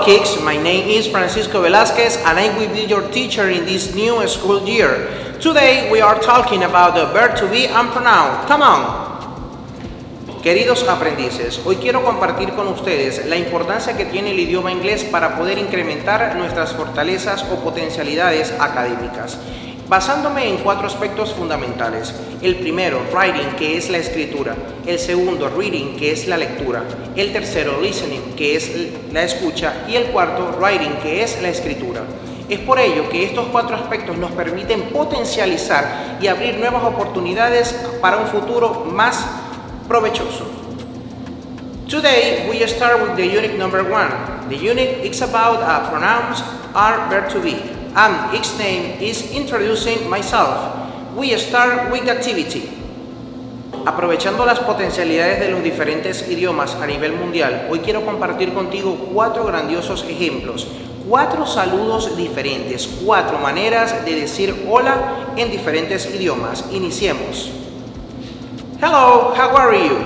kids, my name is Francisco Velázquez and I will be your teacher in this new school year. Today we are talking about the verb to be and pronoun. Come on! Queridos aprendices, hoy quiero compartir con ustedes la importancia que tiene el idioma inglés para poder incrementar nuestras fortalezas o potencialidades académicas, basándome en 4 aspectos fundamentales. El primero, writing, que es la escritura. El segundo, reading, que es la lectura. El tercero, listening, que es la escucha. Y el cuarto, writing, que es la escritura. Es por ello que estos 4 aspectos nos permiten potencializar y abrir nuevas oportunidades para un futuro más provechoso. Today we start with the unit number 1. The unit is about pronouns are verb to be, and its name is introducing myself. We start with the activity. Aprovechando las potencialidades de los diferentes idiomas a nivel mundial, hoy quiero compartir contigo 4 grandiosos ejemplos, 4 saludos diferentes, 4 maneras de decir hola en diferentes idiomas. Iniciemos. Hello, how are you?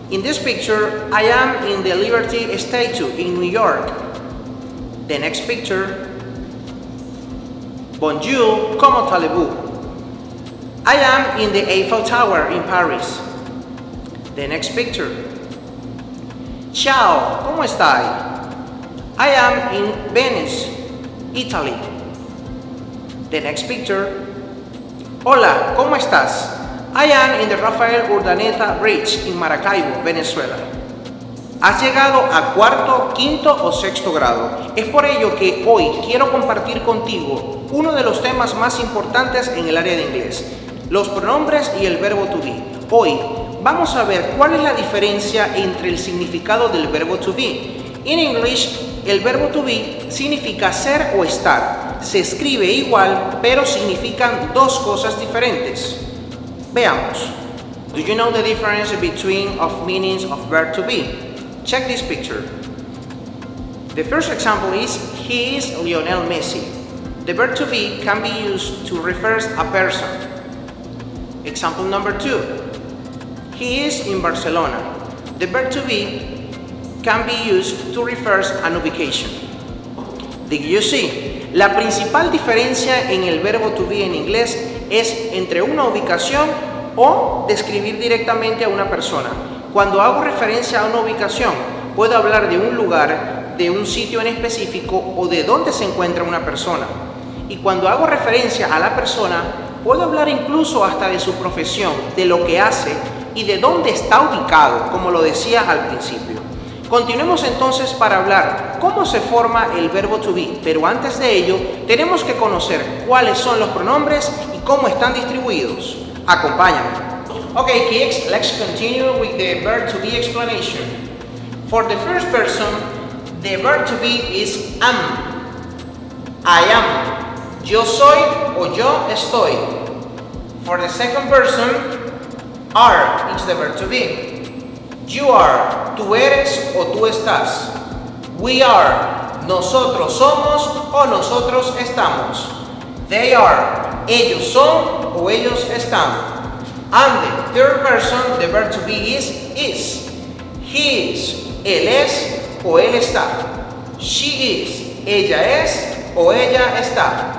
In this picture, I am in the Liberty Statue in New York. The next picture, Bonjour, comment allez-vous? I am in the Eiffel Tower in Paris. The next picture, Ciao, ¿cómo estáis? I am in Venice, Italy. The next picture, Hola, ¿cómo estás? I am in the Rafael Urdaneta Bridge in Maracaibo, Venezuela. Has llegado a 4º, 5º o 6º grado. Es por ello que hoy quiero compartir contigo uno de los temas más importantes en el área de inglés, los pronombres y el verbo to be. Hoy vamos a ver cuál es la diferencia entre el significado del verbo to be. En English, el verbo to be significa ser o estar. Se escribe igual, pero significan 2 cosas diferentes. Veamos. Do you know the difference between of meanings of verb to be? Check this picture. The first example is he is Lionel Messi. The verb to be can be used to refer a person. Example number 2. He is in Barcelona. The verb to be can be used to refer an ubication. Did you see? La principal diferencia en el verbo to be en inglés es entre una ubicación o describir directamente a una persona. Cuando hago referencia a una ubicación, puedo hablar de un lugar, de un sitio en específico o de dónde se encuentra una persona. Y cuando hago referencia a la persona, puedo hablar incluso hasta de su profesión, de lo que hace y de dónde está ubicado, como lo decía al principio. Continuemos entonces para hablar cómo se forma el verbo to be, pero antes de ello tenemos que conocer cuáles son los pronombres y cómo están distribuidos. Acompáñame. Okay, kids, let's continue with the verb to be explanation. For the first person, the verb to be is am. I am. Yo soy o yo estoy. For the second person, are is the verb to be. You are, tú eres o tú estás. We are, nosotros somos o nosotros estamos. They are, ellos son o ellos están. And the third person, the verb to be is. He is, él es o él está. She is, ella es o ella está.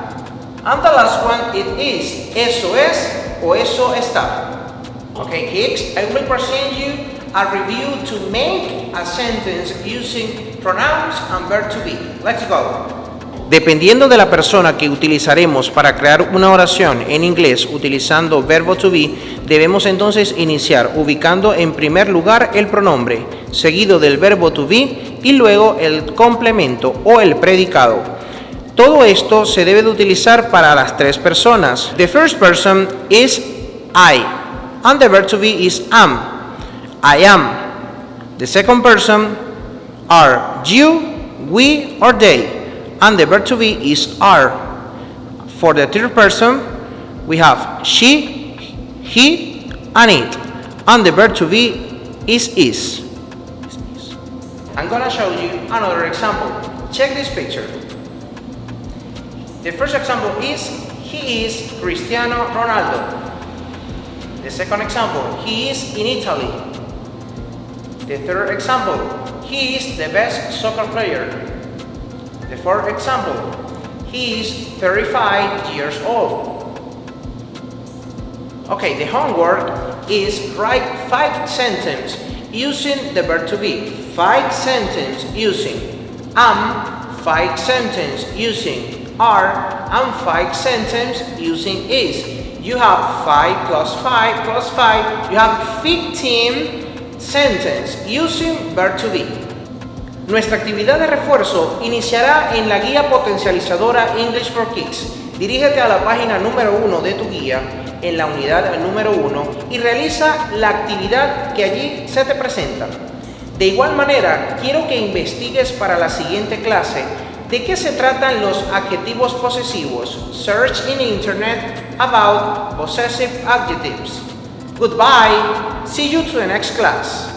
And the last one, it is, eso es o eso está. Okay, kids, I will present you a review to make a sentence using pronouns and verb to be. Let's go. Dependiendo de la persona que utilizaremos para crear una oración en inglés utilizando verbo to be, debemos entonces iniciar ubicando en primer lugar el pronombre, seguido del verbo to be y luego el complemento o el predicado. Todo esto se debe de utilizar para las 3 personas. The first person is I, and the verb to be is am. I am. The second person are you, we, or they, and the verb to be is are. For the third person, we have she, he, and it, and the verb to be is. I'm gonna show you another example. Check this picture. The first example is he is Cristiano Ronaldo. The second example, he is in Italy. The third example, he is the best soccer player. The fourth example, he is 35 years old. Okay, the homework is write 5 sentences using the verb to be. 5 sentences using am, 5 sentences using are, and 5 sentences using is. You have 5 plus 5 plus 5. You have 15 sentences using verb to be. Nuestra actividad de refuerzo iniciará en la guía potencializadora English for Kids. Dirígete a la página número 1 de tu guía, en la unidad número 1, y realiza la actividad que allí se te presenta. De igual manera, quiero que investigues para la siguiente clase de qué se tratan los adjetivos posesivos. Search in Internet about possessive adjectives. Goodbye. See you to the next class.